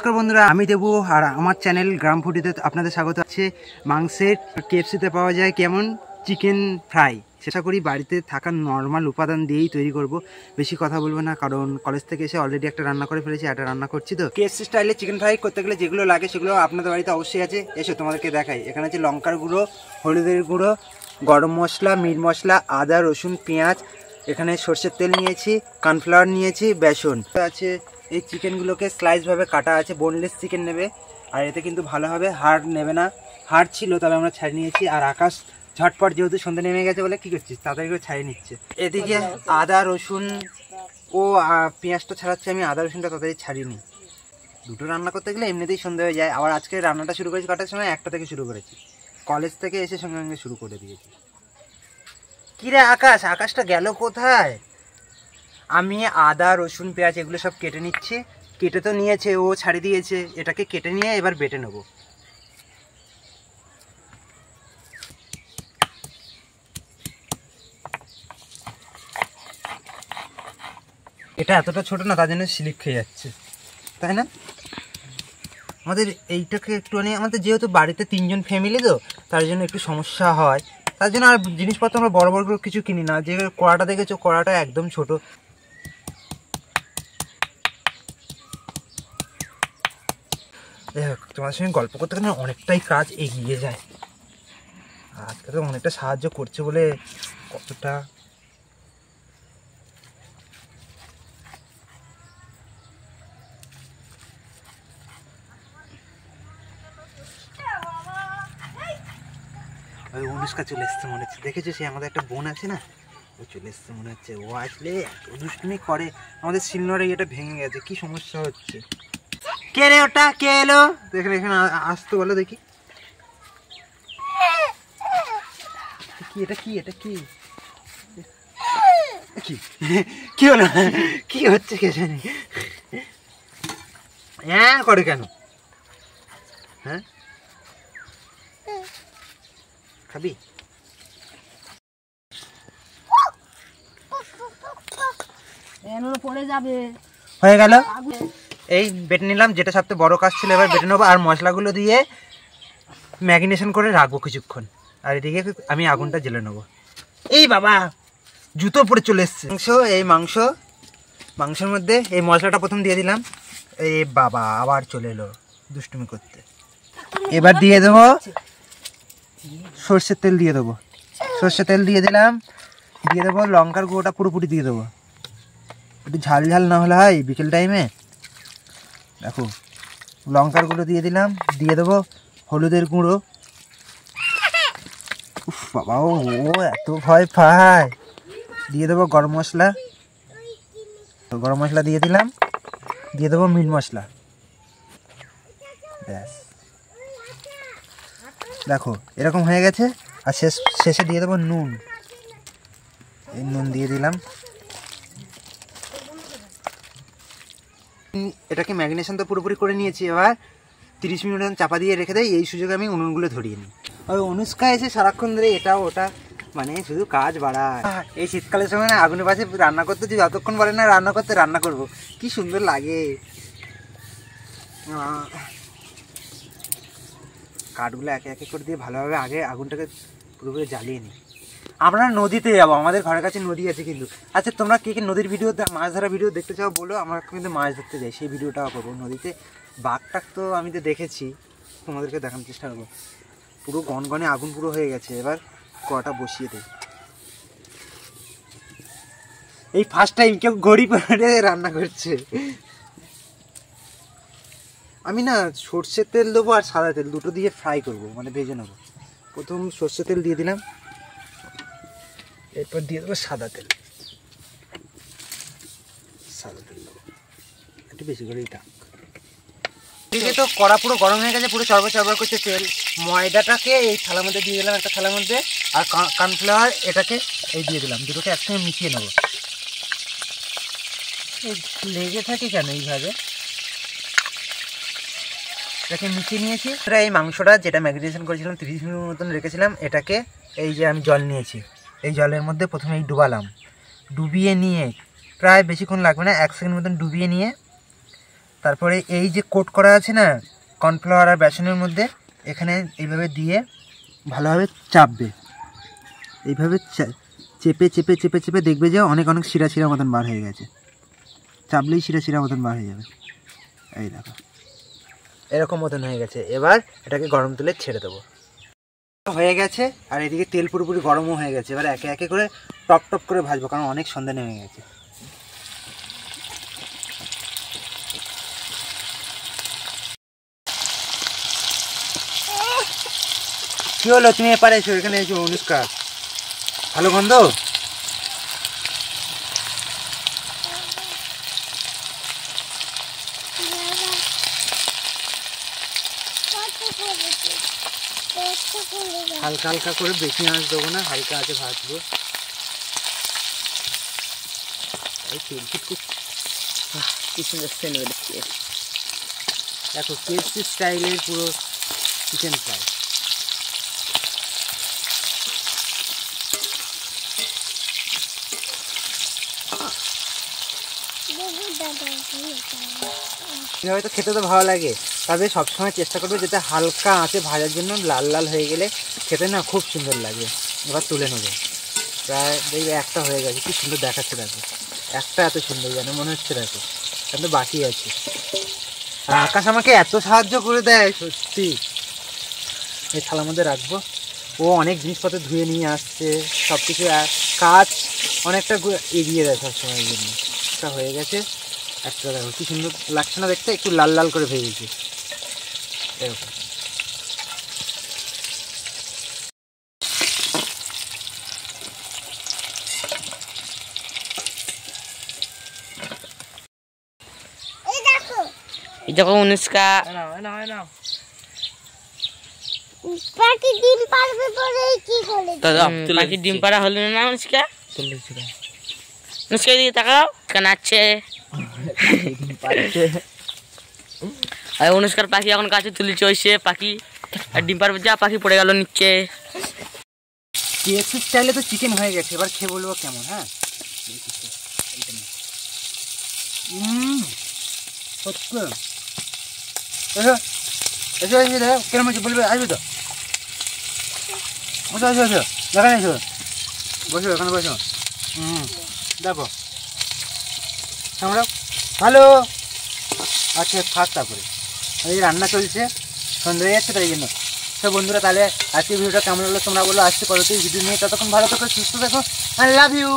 নমস্কার বন্ধুরা, আমি দেবু আর আমার চ্যানেল গ্রাম ফুডিতে আপনাদের স্বাগত আছে। মাংসের কেএফসিতে পাওয়া যায় কেমন চিকেন ফ্রাই, চেষ্টা করি বাড়িতে থাকা নর্মাল উপাদান দিয়েই তৈরি করব। বেশি কথা বলবো না, কারণ কলেজ থেকে এসে অলরেডি একটা রান্না করে ফেলেছি, একটা রান্না করছি। তো কেএফসি স্টাইলে চিকেন ফ্রাই করতে গেলে যেগুলো লাগে সেগুলো আপনাদের বাড়িতে অবশ্যই আছে। এসো তোমাদেরকে দেখাই। এখানে আছে লঙ্কার গুঁড়ো, হলুদের গুঁড়ো, গরম মশলা, মিট মশলা, আদা, রসুন, পেঁয়াজ, এখানে সর্ষের তেল নিয়েছি, কর্নফ্লাওয়ার নিয়েছি, বেসন আছে। এই চিকেনগুলোকে স্লাইসভাবে কাটা আছে, বোনলেস চিকেন নেবে। আর এতে কিন্তু ভালো হবে, হাড় নেবে না। হাড় ছিল তবে আমরা ছাড়িয়ে নিয়েছি। আর আকাশ ঝটপট যেহেতু সন্ধ্যা নেমে গেছে বলে কি করছিস, তাড়াতাড়ি করে ছাড়িয়ে নিচ্ছে। এদিকে আদা রসুন ও পেঁয়াজটা ছাড়াচ্ছে, আমি আদা রসুনটা তাড়াতাড়ি ছাড়িয়ে নিই। দুটো রান্না করতে গেলে এমনিতেই সন্ধ্যা হয়ে যায়। আবার আজকে রান্নাটা শুরু করেছি কটার সময়, 1টা থেকে শুরু করেছি। কলেজ থেকে এসে সঙ্গে সঙ্গে শুরু করে দিয়েছি। কিরে আকাশ, আকাশটা গেল কোথায়? আমি আদা রসুন পেঁয়াজ এগুলো সব কেটে নিচ্ছি। কেটে তো নিয়েছে, ও ছাড়িয়ে দিয়েছে। এটাকে কেটে নিয়ে এবার বেটে নেব। এটা এতটা ছোট না, তার জন্য স্লিপ খেয়ে যাচ্ছে, তাই না? আমাদের এইটাকে একটুখানি, আমাদের যেহেতু বাড়িতে 3জন ফ্যামিলি, তো তার জন্য একটু সমস্যা হয়। তার জন্য আর জিনিসপত্র আমরা বড় বড় কিছু কিনি না। যে কড়াটা দেখেছো, কড়াটা একদম ছোট। দেখ, তোমার সঙ্গে গল্প করতে গেলে অনেকটাই কাজ এগিয়ে যায়। আজকে তো অনেকটা সাহায্য করছে বলে কতটা। ওই অনুষ্কা চলে এসছে মনে হচ্ছে, দেখেছো? সে আমাদের একটা বোন আছে না, ও চলে এসছে মনে হচ্ছে। ও আসলে দুষ্টুমি করে। আমাদের শিলনোড়ে এটা ভেঙে গেছে, কি সমস্যা হচ্ছে। কে রে ওটা, কে এলো? দেখলে এখানে আসতে বলো দেখি। কি এটা, কি এটা, কি কি কি হলো? কি হচ্ছে কে জানি? হ্যাঁ করে কেন? হ্যাঁ খাবি? হয়ে গেল। এই বেটে নিলাম, যেটা সবচেয়ে বড় কাজ ছিল। এবার বেটে নেবো আর মশলাগুলো দিয়ে ম্যারিনেশন করে রাখবো কিছুক্ষণ। আর এদিকে আমি আগুনটা জ্বেলে নেবো। এই বাবা, জুতো পরে চলে এসছে। মাংসের মধ্যে এই মশলাটা প্রথম দিয়ে দিলাম। এই বাবা আবার চলে এলো দুষ্টুমি করতে। এবার দিয়ে দেবো সর্ষের তেল, দিয়ে দেবো সর্ষের তেল, দিয়ে দিলাম। দিয়ে দেবো লঙ্কার গুঁড়োটা পুরোপুরি দিয়ে দেবো। একটু ঝাল ঝাল না হলে হয় বিকেল টাইমে। দেখো, লঙ্কার গুঁড়ো দিয়ে দিলাম। দিয়ে দেবো হলুদের গুঁড়ো। উফ বাবা, ও এত ভয় পায়। দিয়ে দেবো গরম মশলা, দিয়ে দিলাম। দিয়ে দেবো মিট মশলা। ব্যাস, দেখো এরকম হয়ে গেছে। আর শেষে দিয়ে দেবো নুন। এই নুন দিয়ে দিলাম। এটাকে ম্যারিনেশন তো পুরোপুরি করে নিয়েছি। এবার 30 মিনিট চাপা দিয়ে রেখে দেয়। এই সুযোগে আমি উনুনগুলো ধরিয়ে নিই। ওই অনুষ্কা এসে সারাক্ষণ ধরে এটা ওটা মানে শুধু কাজ বাড়ায়। এই শীতকালের সময় না আগুনের পাশে রান্না করতে, যদি যতক্ষণ বলে না রান্না করতে, রান্না করবো, কি সুন্দর লাগে। কাঠগুলো একে একে করে দিয়ে ভালোভাবে আগে আগুনটাকে পুরোপুরি জ্বালিয়ে নিই। আমরা নদীতে যাবো, আমাদের ঘরের কাছে নদী আছে কিন্তু। আচ্ছা, তোমরা কে কে নদীর ভিডিও, মাছ ধরা ভিডিও দেখতে চাও বলো, আমরা কিন্তু মাছ ধরতে যাই, সেই ভিডিওটাও করবো। নদীতে বাঘ টাক তো আমি তো দেখেছি, তোমাদেরকে দেখানোর চেষ্টা করবো। পুরো গনগনে আগুন পুরো হয়ে গেছে। এবার কড়াটা বসিয়ে দেয়। এই ফার্স্ট টাইম কেউ ঘড়ি পরে রান্না করছে। আমি না সর্ষের তেল দেবো আর সাদা তেল দুটো দিয়ে ফ্রাই করবো, মানে ভেজে নেবো। প্রথম সর্ষের তেল দিয়ে দিলাম, এরপর দিয়ে দেবো সাদা তেল। দেবো একটু বেশি করেই থাক। এদিকে তো কড়া পুরো গরম হয়ে গেছে, পুরো চরবর চরবর করছে তেল। ময়দাটাকে এই থালার মধ্যে দিয়ে দিলাম, একটা থালার মধ্যে। আর কর্নফ্লাওয়ার এটাকে এই দিয়ে দিলাম। দুটোকে একসঙ্গে মিশিয়ে নেবো। লেগে থাকে কেন এইভাবে? এটাকে মিশিয়ে নিয়েছি। এই মাংসটা যেটা ম্যারিনেশন করেছিলাম 30 মিনিট মতন রেখেছিলাম, এটাকে এই যে আমি জল নিয়েছি, এই জলের মধ্যে প্রথমে এই ডুবালাম। ডুবিয়ে নিয়ে প্রায় বেশিক্ষণ লাগবে না, 1 সেকেন্ড মতন ডুবিয়ে নিয়ে তারপরে এই যে কোট করা আছে না কর্নফ্লাওয়ার আর বেসনের মধ্যে, এখানে এইভাবে দিয়ে ভালোভাবে চাপবে। এইভাবে চেপে চেপে চেপে চেপে দেখবে যে অনেক অনেক শিরা শিরা মতন বার হয়ে গেছে। চাপলেই শিরা শিরা মতন বার হয়ে যাবে। এই দেখো এরকম মতন হয়ে গেছে। এবার এটাকে গরম তেলে ছেড়ে দেবো। হয়ে গেছে আর এদিকে তেল পুরোপুরি গরমও হয়ে গেছে। এবার একে একে করে টপ টপ করে ভাজবো, কারণ অনেক সন্ধ্যা নেমে গেছে। কি হলো, তুমি এপারে এসো, এখানে এসো অনুষ্কা। ভালো গন্ধ? হালকা হালকা করে, বেশি আঁচ দেবো না, হালকা আঁচে ভাজবো। দেখো কেএফসি স্টাইলের পুরো চিকেন ফ্রাই। হয়তো খেতে তো ভালো লাগে, তবে সবসময় চেষ্টা করবে যাতে হালকা আঁচে ভাজার জন্য। লাল লাল হয়ে গেলে খেতে না খুব সুন্দর লাগে। এবার তুলে নেবে। প্রায় দেখবে একটা হয়ে গেছে, কি সুন্দর দেখাচ্ছে। দেখো একটা এত সুন্দর যেন মনে হচ্ছে। দেখো কিন্তু বাকি আছে। আর আকাশ আমাকে এত সাহায্য করে দেয় সত্যি। এই থালার মধ্যে রাখবো। ও অনেক জিনিসপত্র ধুয়ে নিয়ে আসছে, সব কিছু কাজ অনেকটা এগিয়ে দেয় সবসময়ের জন্য। একটা হয়ে গেছে। একটা দেখো কি সুন্দর লাগছে না দেখতে, একটু লাল লাল করে ভেজেছি এরকম। দেখো অনুষ্কা পাখি ডিম পারবে পরে কি করে? পাখি ডিম পাড়া হলো না অনুষ্কা? অনুষ্কা দিকে তাকাও, কানাচ্ছে। আর অনুষ্কার পাখি এখন কাছে তুলেছে, ওই সে পাখি আর ডিম পারবে। যা পাখি পড়ে গেল নিচে। কেএফসি স্টাইলে তো চিকেন হয়ে গেছে, এবার খেয়ে বলবো কেমন। হ্যাঁ সত্যি এসো এসো এসো, দেখো কেরম আছে বলবে। আসবে তো? বসো এসো এসো, দেখান এসো, বসো এখানে বসো। দেখো আমরা ভালো। আচ্ছা থাক, তারপরে এই রান্না চলছে, সন্ধ্যা হয়ে যাচ্ছে তাই জন্য। তো বন্ধুরা তাহলে আজকে ভিডিওটা কেমন হলো তোমরা বলো। আসতে পরবর্তী ভিডিও নিয়ে, ততক্ষণ ভালো থাকো, সুস্থ থাকো। I love you.